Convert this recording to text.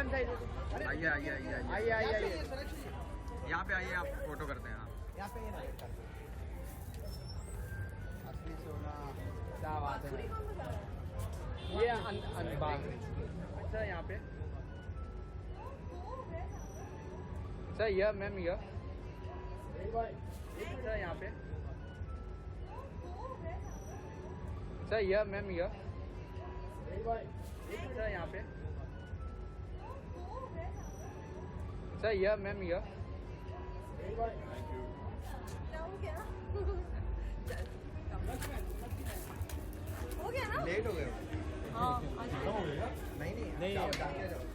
Ma'am side आइए आइए आइए आइए आइए आइए यहाँ पे आइए, आप फोटो करते हैं। यहाँ पे ये ना असली सोना क्या बात है। ये अनबाग अच्छा यहाँ पे सर ये मैम ये अच्छा यहाँ पे सर ये मैम ये अच्छा यहाँ पे सर ये मैम ये हो गया ना? लेट हो गए। हाँ नहीं नहीं नहीं जाओ, जाके जाओ।